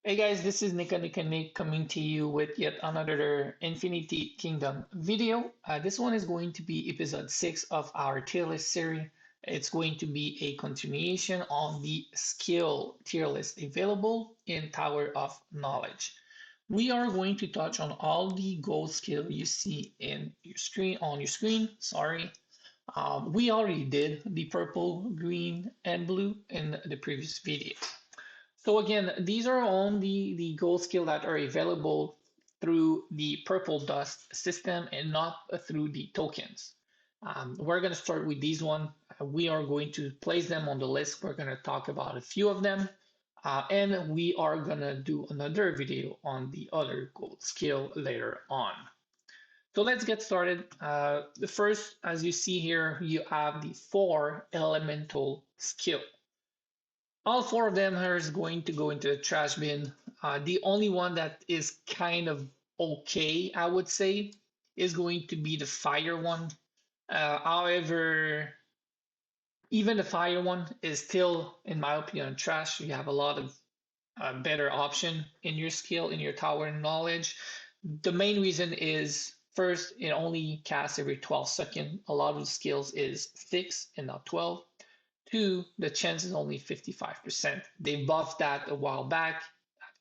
Hey guys, this is Nick coming to you with yet another Infinity Kingdom video. This one is going to be episode 6 of our tier list series. It's going to be a continuation on the skill tier list available in Tower of Knowledge. We are going to touch on all the gold skill you see in your screen on your screen. Sorry. We already did the purple, green, and blue in the previous video. So again, these are only the gold skill that are available through the purple dust system and not through the tokens. We're going to start with these one. We are going to place them on the list. We're going to talk about a few of them. And we are going to do another video on the other gold skill later on. So let's get started. The first, as you see here, you have the 4 elemental skill. All 4 of them are going to go into the trash bin. The only one that is kind of okay, I would say, is going to be the fire one. However, even the fire one is still, in my opinion, trash. You have a lot of better option in your skill, in your tower knowledge. The main reason is first, it only casts every 12 seconds. A lot of the skills is 6 and not 12. 2, the chance is only 55%. They buffed that a while back.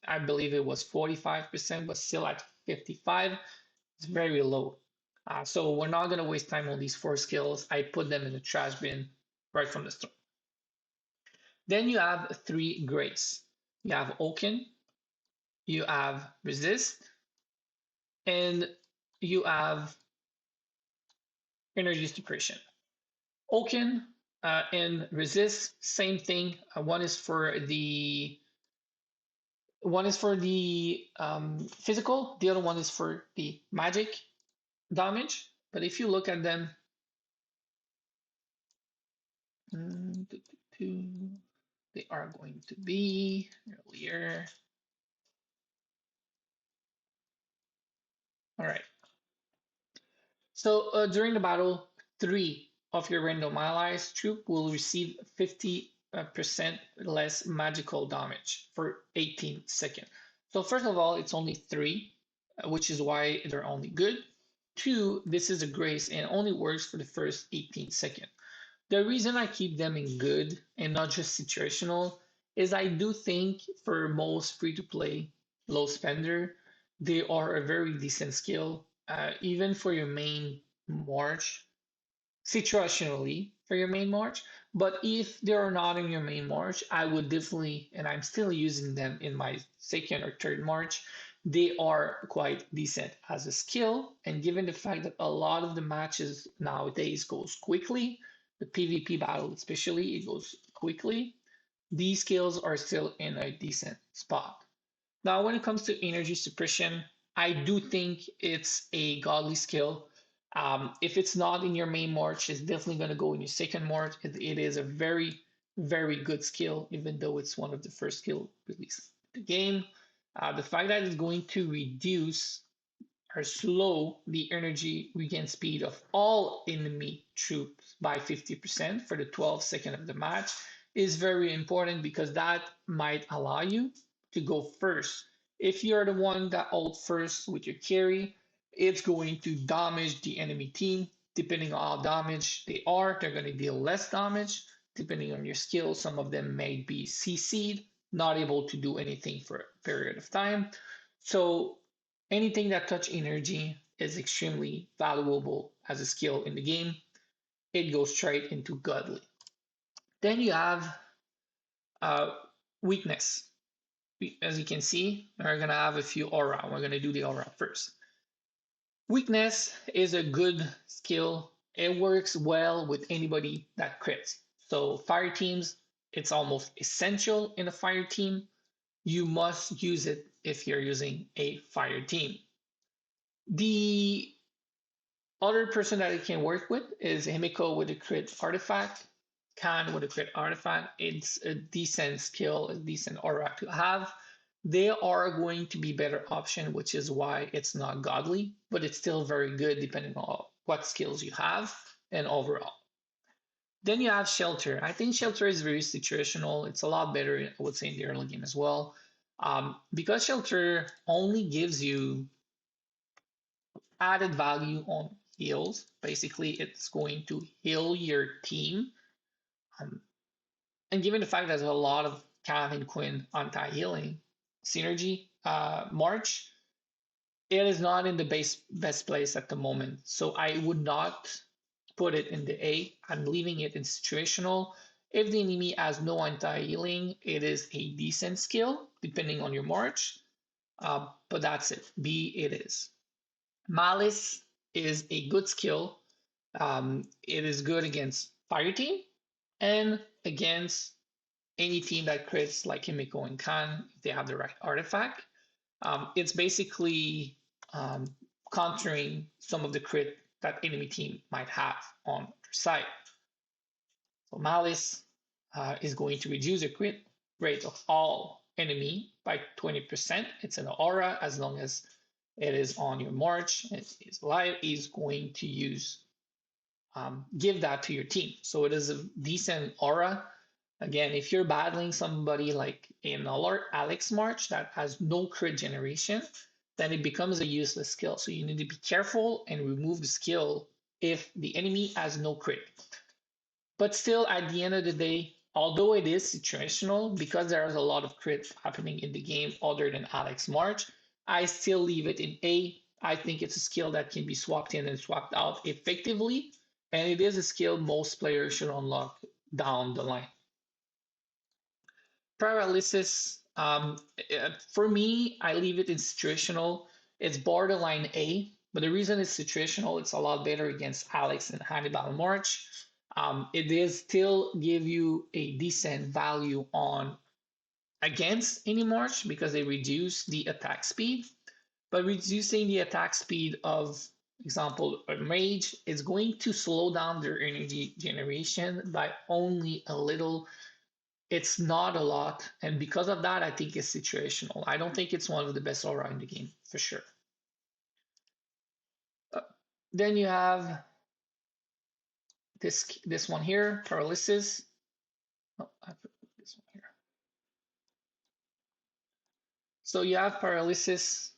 I believe it was 45%, but still at 55, it's very low. So we're not going to waste time on these 4 skills. I put them in the trash bin right from the start. Then you have 3 grace. You have Oaken, you have Resist, and you have Energy Suppression. Oaken and Resist, same thing. One is for the physical, the other one is for the magic damage. But if you look at them, they are going to be earlier. All right. So during the battle, 3 of your random allies troop will receive 50% less magical damage for 18 seconds. So first of all, it's only 3, which is why they're only good. 2, this is a grace and only works for the first 18 seconds. The reason I keep them in good and not just situational is I do think for most free-to-play low spender, they are a very decent skill, even for your main march, situationally for your main march. But if they are not in your main march, I would definitely, and I'm still using them in my second or third march, they are quite decent as a skill. And given the fact that a lot of the matches nowadays goes quickly, the PvP battle especially, it goes quickly, these skills are still in a decent spot. Now, when it comes to energy suppression, I do think it's a godly skill. If it's not in your main march, it's definitely going to go in your second march. It is a very, very good skill, even though it's one of the first skill released in the game. The fact that it's going to reduce or slow the energy regain speed of all enemy troops by 50% for the 12 second of the match is very important because that might allow you to go first. If you're the one that ult first with your carry, it's going to damage the enemy team. Depending on how damaged they are, they're going to deal less damage. Depending on your skill, some of them may be CC'd, not able to do anything for a period of time. So anything that touch energy is extremely valuable as a skill in the game. It goes straight into godly. Then you have uh, weakness. As you can see, we're gonna have a few aura. We're gonna do the aura first. Weakness is a good skill. It works well with anybody that crits. So fire teams, it's almost essential in a fire team. You must use it if you're using a fire team. The other person that it can work with is Himiko with a crit artifact, Khan with a crit artifact. It's a decent skill, a decent aura to have. They are going to be better option, which is why it's not godly, but it's still very good depending on what skills you have and overall. Then you have Shelter. I think Shelter is very situational. It's a lot better, I would say, in the early game as well. Because Shelter only gives you added value on heals. Basically, it's going to heal your team. Um, and given the fact that there's a lot of Cav and Quinn anti-healing synergy, March, it is not in the best place at the moment. So I would not put it in the A. I'm leaving it in situational. If the enemy has no anti-healing, it is a decent skill, depending on your March. But that's it. B it is. Malice is a good skill. It is good against Fire Team and against any team that crits like Himiko and Khan if they have the right artifact. It's basically um, countering some of the crit that enemy team might have on their side. So Malice is going to reduce the crit rate of all enemy by 20%. It's an aura as long as it is on your march. It is live. Is going to use give that to your team. So it is a decent aura. Again, if you're battling somebody like in Alex March that has no crit generation, then it becomes a useless skill. So you need to be careful and remove the skill if the enemy has no crit. But still, at the end of the day, although it is situational, because there is a lot of crit happening in the game other than Alex March, I still leave it in A. I think it's a skill that can be swapped in and swapped out effectively, and it is a skill most players should unlock down the line. Paralysis, for me, I leave it in situational. It's borderline A, but the reason it's situational, it's a lot better against Alex and Hannibal March. It is still give you a decent value on against any March because they reduce the attack speed, but reducing the attack speed of example a mage is going to slow down their energy generation by only a little. It's not a lot, and because of that, I think it's situational. I don't think it's one of the best aura in the game for sure. Uh, then you have this one here, Paralysis. Oh, I put this one here. So you have Paralysis.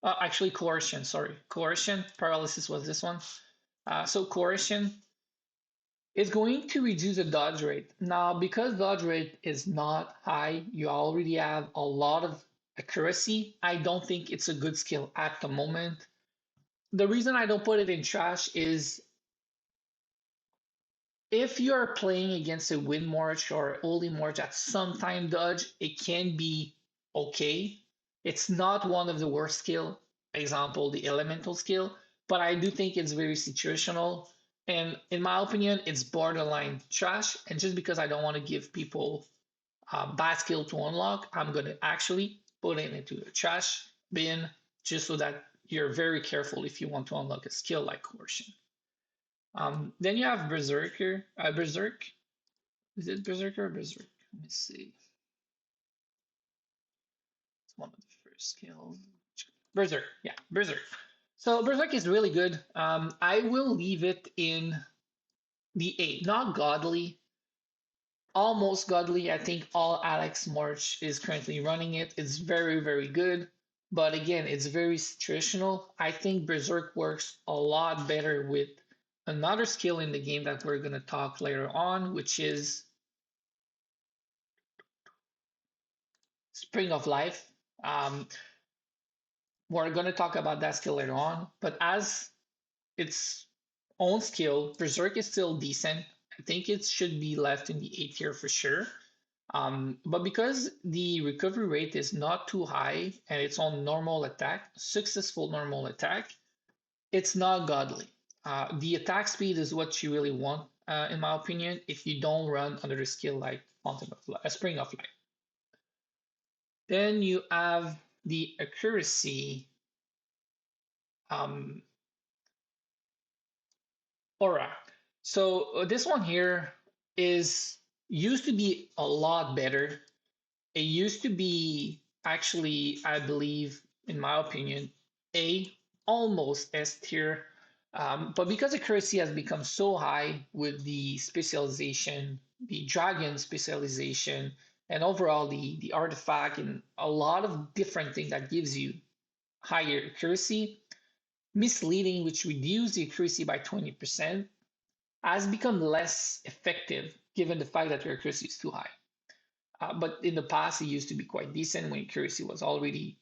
Actually, Coercion. Sorry, Coercion. Paralysis was this one. So Coercion is going to reduce the dodge rate. Now, because dodge rate is not high, you already have a lot of accuracy. I don't think it's a good skill at the moment. The reason I don't put it in trash is if you're playing against a wind march or only march at some time dodge, it can be okay. It's not one of the worst skill, example, the elemental skill, but I do think it's very situational. And in my opinion, it's borderline trash. And just because I don't want to give people bad skill to unlock, I'm going to actually put it into the trash bin just so that you're very careful if you want to unlock a skill like Coercion. Then you have Berserker. Berserk. Is it Berserker or Berserk? Let me see. It's one of the first skills. Berserk. Yeah, Berserk. So Berserk is really good. I will leave it in the 8. Not godly. Almost godly. I think all Alex March is currently running it. It's very, very good. But again, it's very situational. I think Berserk works a lot better with another skill in the game that we're going to talk later on, which is Spring of Life. Um, we're going to talk about that skill later on, but as its own skill, Berserk is still decent. I think it should be left in the A tier for sure. But because the recovery rate is not too high and it's on normal attack, successful normal attack, it's not godly. The attack speed is what you really want, in my opinion, if you don't run under a skill like Fountain of Life, Spring of Life. Then you have the accuracy um, aura. So this one here is used to be a lot better. It used to be actually, I believe, in my opinion, a almost S tier. But because accuracy has become so high with the specialization, the dragon specialization, and overall the artifact and a lot of different things that gives you higher accuracy, misleading, which reduced the accuracy by 20%, has become less effective given the fact that your accuracy is too high. But in the past, it used to be quite decent when accuracy was already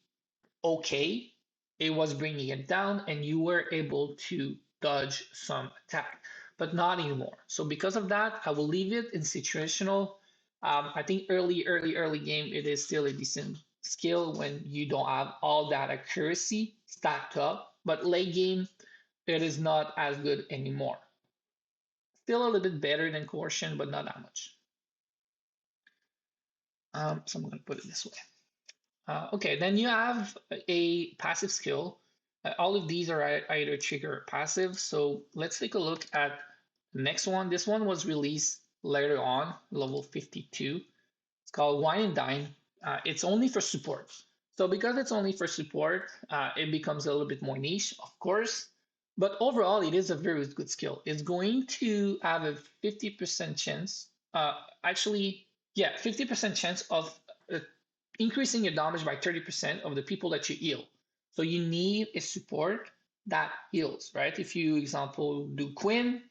okay. It was bringing it down, and you were able to dodge some attack, but not anymore. So because of that, I will leave it in situational. I think early game, it is still a decent skill when you don't have all that accuracy stacked up. But late game, it is not as good anymore. Still a little bit better than Coercion, but not that much. So I'm going to put it this way. Okay, then you have a passive skill. All of these are either trigger or passive. So let's take a look at the next one. This one was released later on, level 52. It's called Wine and Dine. It's only for support. So because it's only for support, it becomes a little bit more niche, of course. But overall, it is a very good skill. It's going to have a 50% chance, actually, yeah, 50% chance of uh, increasing your damage by 30% of the people that you heal. So you need a support that heals, right? If you, example, do Quinn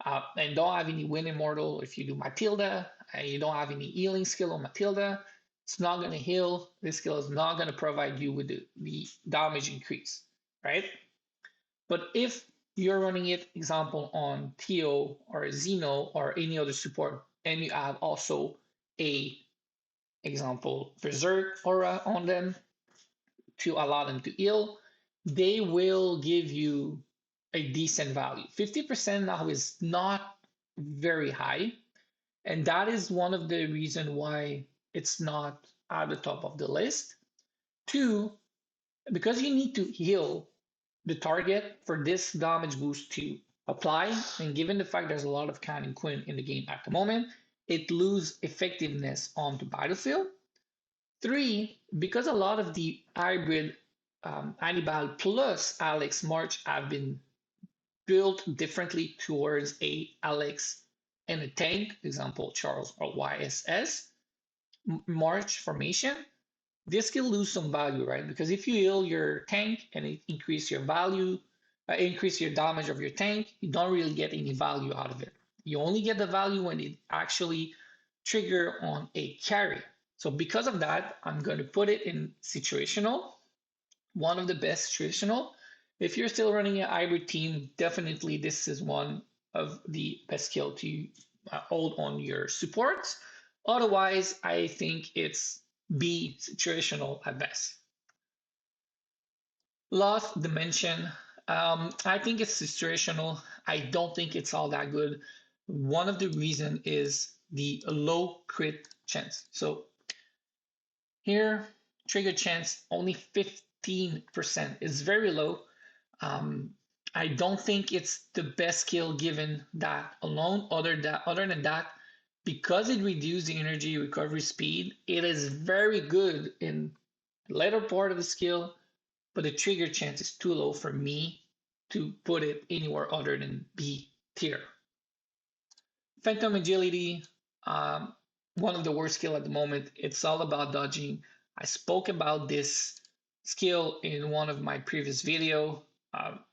and don't have any Win Immortal, if you do Matilda and you don't have any healing skill on Matilda, it's not going to heal. This skill is not going to provide you with the damage increase, right? But if you're running it, example, on Theo or Zeno or any other support, and you have also a example Berserk aura on them to allow them to heal, they will give you a decent value. 50% now is not very high, and that is one of the reasons why it's not at the top of the list. Two, because you need to heal the target for this damage boost to apply, and given the fact there's a lot of Can and Quinn in the game at the moment, it loses effectiveness on the battlefield. Three, because a lot of the hybrid Hannibal plus Alex March have been built differently towards a Alex and a tank, example Charles or YSS March formation, this can lose some value, right? Because if you heal your tank and it increase your value, increase your damage of your tank, you don't really get any value out of it. You only get the value when it actually trigger on a carry. So because of that, I'm going to put it in situational, one of the best situational. If you're still running a hybrid team, definitely this is one of the best skill to hold on your supports. Otherwise, I think it's B situational at best. Lost dimension. I think it's situational. I don't think it's all that good. One of the reason is the low crit chance. So here, trigger chance only 15% is very low. Um, I don't think it's the best skill given that alone. Other than that, because it reduces the energy recovery speed, it is very good in the later part of the skill, but the trigger chance is too low for me to put it anywhere other than B tier. Phantom agility, one of the worst skill at the moment. It's all about dodging. I spoke about this skill in one of my previous video.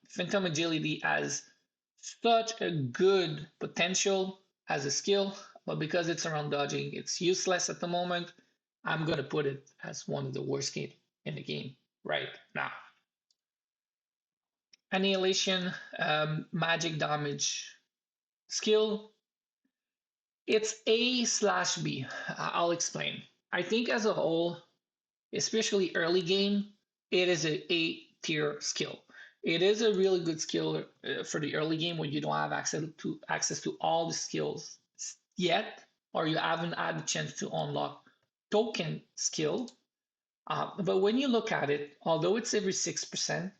Phantom agility has such a good potential as a skill, but because it's around dodging, it's useless at the moment. I'm gonna put it as one of the worst skills in the game right now. Annihilation, magic damage skill. It's A/B. I'll explain. I think as a whole, especially early game, it is a A tier skill. It is a really good skill for the early game when you don't have access to all the skills yet, or you haven't had the chance to unlock token skill. But when you look at it, although it's every 6%,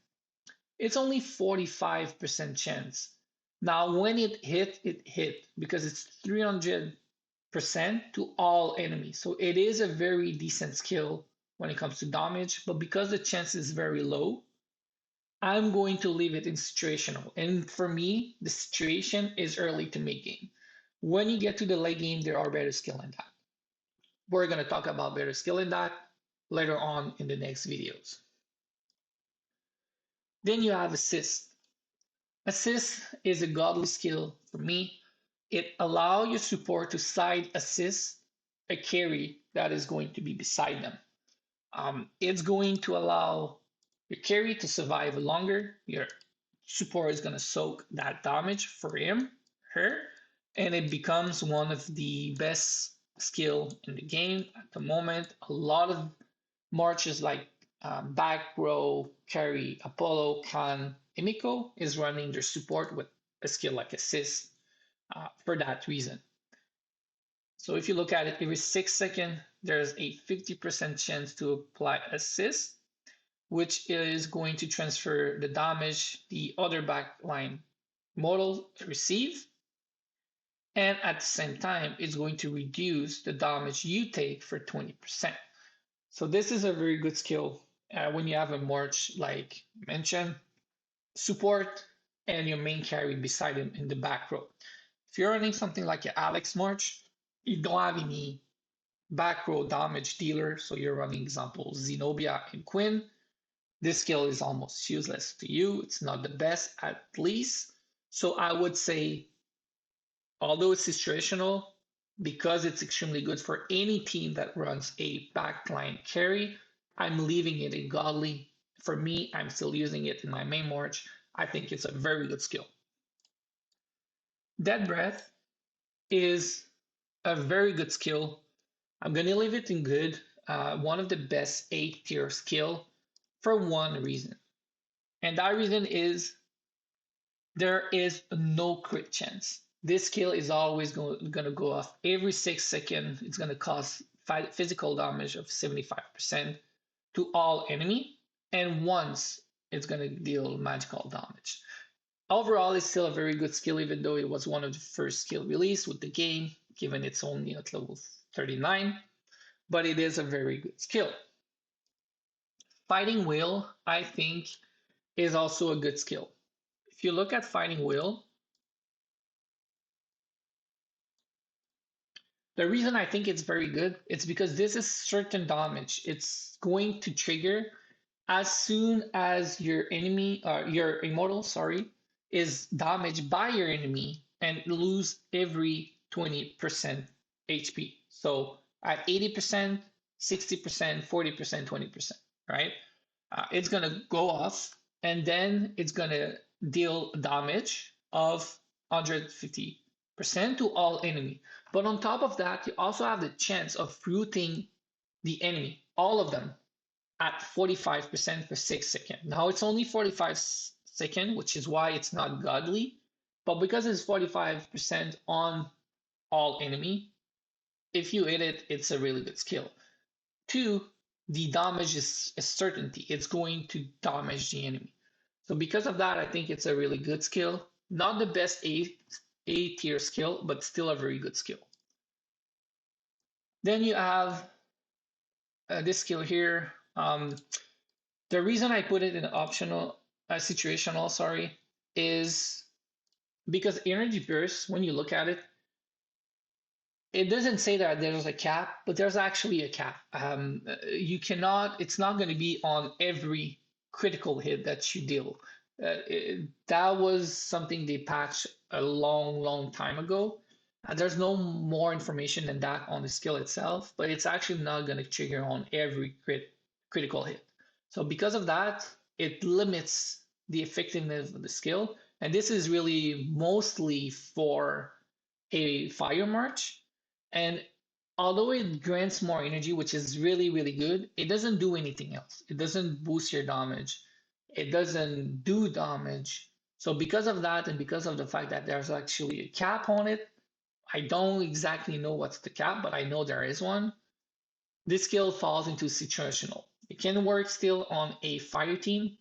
it's only 45% chance. Now, when it hit because it's 300% to all enemies. So it is a very decent skill when it comes to damage, but because the chance is very low, I'm going to leave it in situational. And for me, the situation is early to mid game. When you get to the late game, there are better skill in that. We're going to talk about better skill in that later on in the next videos. Then you have assist. Assist is a godly skill for me. It allows your support to side assist a carry that is going to be beside them. It's going to allow your carry to survive longer. Your support is going to soak that damage for him, her, and it becomes one of the best skill in the game at the moment. A lot of marches like back row, carry, Apollo, Khan, Emiko is running their support with a skill like assist for that reason. So if you look at it, every 6 seconds, there's a 50% chance to apply assist, which is going to transfer the damage the other backline model receive. And at the same time, it's going to reduce the damage you take for 20%. So this is a very good skill when you have a march like mentioned, support and your main carry beside him in the back row. If you're running something like your Alex March, you don't have any back row damage dealer, so you're running example Zenobia and Quinn. This skill is almost useless to you. It's not the best at least. So I would say, although it's situational, because it's extremely good for any team that runs a backline carry, I'm leaving it in godly. For me, I'm still using it in my main march. I think it's a very good skill. Dead Breath is a very good skill. I'm going to leave it in good. One of the best A tier skill for one reason. And that reason is there is no crit chance. This skill is always going to go off every 6 seconds. It's going to cause physical damage of 75% to all enemy. And once it's going to deal magical damage. Overall, it's still a very good skill, even though it was one of the first skill released with the game, given it's only at level 39. But it is a very good skill. Fighting Will, I think, is also a good skill. If you look at Fighting Will, the reason I think it's very good, it's because this is certain damage. It's going to trigger as soon as your enemy, your immortal, sorry, is damaged by your enemy and lose every 20% HP. So at 80%, 60%, 40%, 20%, right? It's gonna go off and then it's gonna deal damage of 150% to all enemy. But on top of that, you also have the chance of rooting the enemy, all of them, at 45% for 6 seconds. Now it's only 45 seconds, which is why it's not godly. But because it's 45% on all enemy, if you hit it, it's a really good skill. Two, the damage is a certainty. It's going to damage the enemy. So because of that, I think it's a really good skill. Not the best A tier skill, but still a very good skill. Then you have this skill here. The reason I put it in optional, situational, sorry, is because energy burst, when you look at it, it doesn't say that there's a cap, but there's actually a cap. You cannot, it's not going to be on every critical hit that you deal. That was something they patched a long time ago. There's no more information than that on the skill itself, but it's actually not going to trigger on every critical hit. So because of that, it limits the effectiveness of the skill. And this is really mostly for a fire march. And although it grants more energy, which is really good, it doesn't do anything else. It doesn't boost your damage. It doesn't do damage. So because of that, and because of the fact that there's actually a cap on it, I don't exactly know what's the cap, but I know there is one. This skill falls into situational. It can work still on a fire team.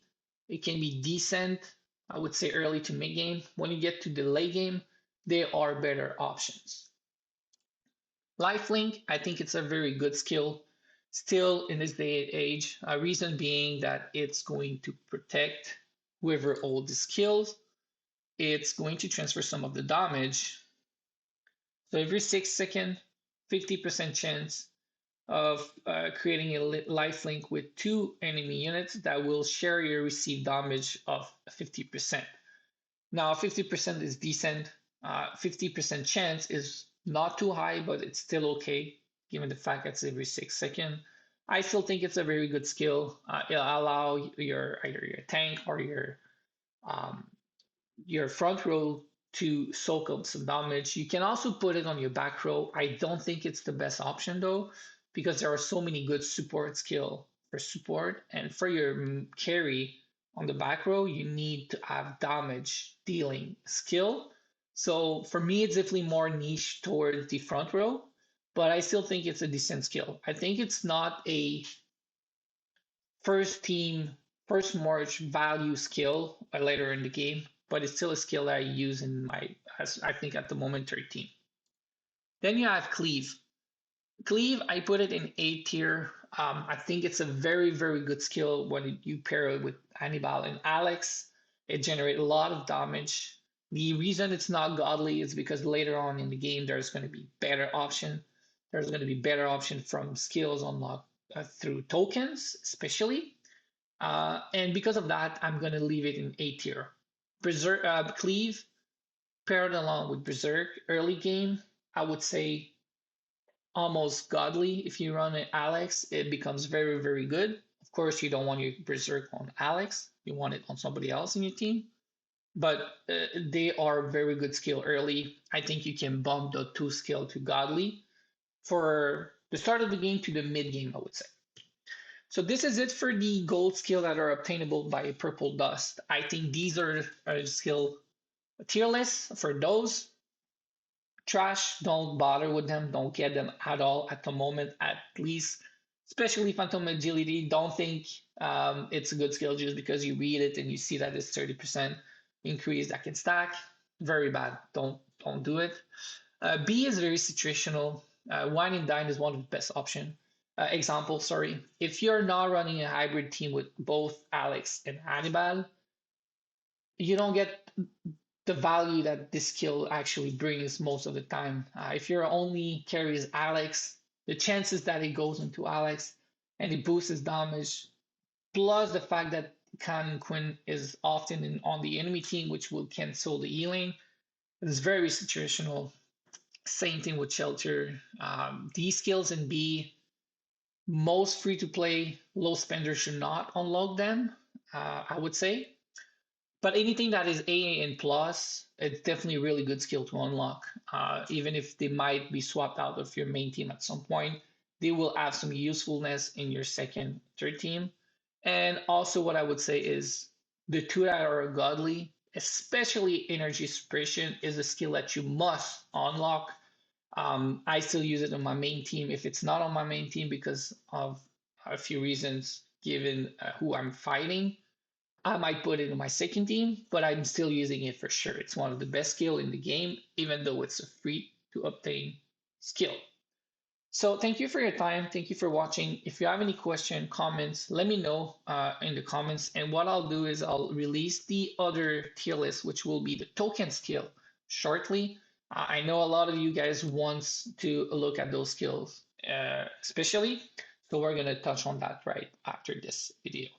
It can be decent, I would say early to mid game. When you get to the late game, there are better options. Lifelink, I think it's a very good skill still in this day and age. Reason being that it's going to protect whoever holds the skills, it's going to transfer some of the damage. So every 6 seconds, 50% chance of creating a life link with two enemy units that will share your received damage of 50%. Now, 50% is decent. 50% chance is not too high, but it's still okay given the fact that it's every 6 seconds. I still think it's a very good skill. It'll allow either your tank or um, your front row to soak up some damage. You can also put it on your back row. I don't think it's the best option though, because there are so many good support skill for support, and for your carry on the back row, you need to have damage dealing skill. So for me, it's definitely more niche towards the front row, but I still think it's a decent skill. I think it's not a first team, first march value skill later in the game, but it's still a skill that I use in my, as I think at the moment, 13. Then you have Cleave. Cleave, I put it in A tier. I think it's a very, very good skill when you pair it with Hannibal and Alex. It generates a lot of damage. The reason it's not godly is because later on in the game, there's going to be better option. There's going to be better option from skills unlocked through tokens, especially. And because of that, I'm going to leave it in A tier. Berserk, Cleave, paired along with Berserk, early game, I would say almost godly. If you run it Alex, it becomes very, very good. Of course, you don't want your Berserk on Alex, you want it on somebody else in your team. But they are very good skill early. I think you can bump the two skill to godly for the start of the game to the mid game, I would say. So this is it for the gold skill that are obtainable by purple dust. I think these are skill tier lists for those. Trash, don't bother with them. Don't get them at all at the moment, at least. Especially Phantom Agility. Don't think it's a good skill just because you read it and you see that it's 30% increase that can stack. Very bad. Don't do it. B is very situational. Wine and Dine is one of the best option. Example, sorry. If you're not running a hybrid team with both Alex and Hannibal, you don't get the value that this skill actually brings most of the time. If your only carries Alex, the chances that it goes into Alex and it boosts his damage, plus the fact that Khan and Quinn is often on the enemy team, which will cancel the healing, it's very situational. Same thing with Shelter. These skills in B, most free to play low spenders should not unlock them, I would say. But anything that is AA and plus, it's definitely a really good skill to unlock. Even if they might be swapped out of your main team at some point, they will have some usefulness in your second, third team. And also, what I would say is the two that are godly, especially energy suppression, is a skill that you must unlock. I still use it on my main team if it's not on my main team because of a few reasons given who I'm fighting. I might put it in my second team, but I'm still using it for sure. It's one of the best skill in the game, even though it's a free to obtain skill. So thank you for your time. Thank you for watching. If you have any question, comments, let me know in the comments. And what I'll do is I'll release the other tier list, which will be the token skill shortly. I know a lot of you guys wants to look at those skills, especially. So we're going to touch on that right after this video.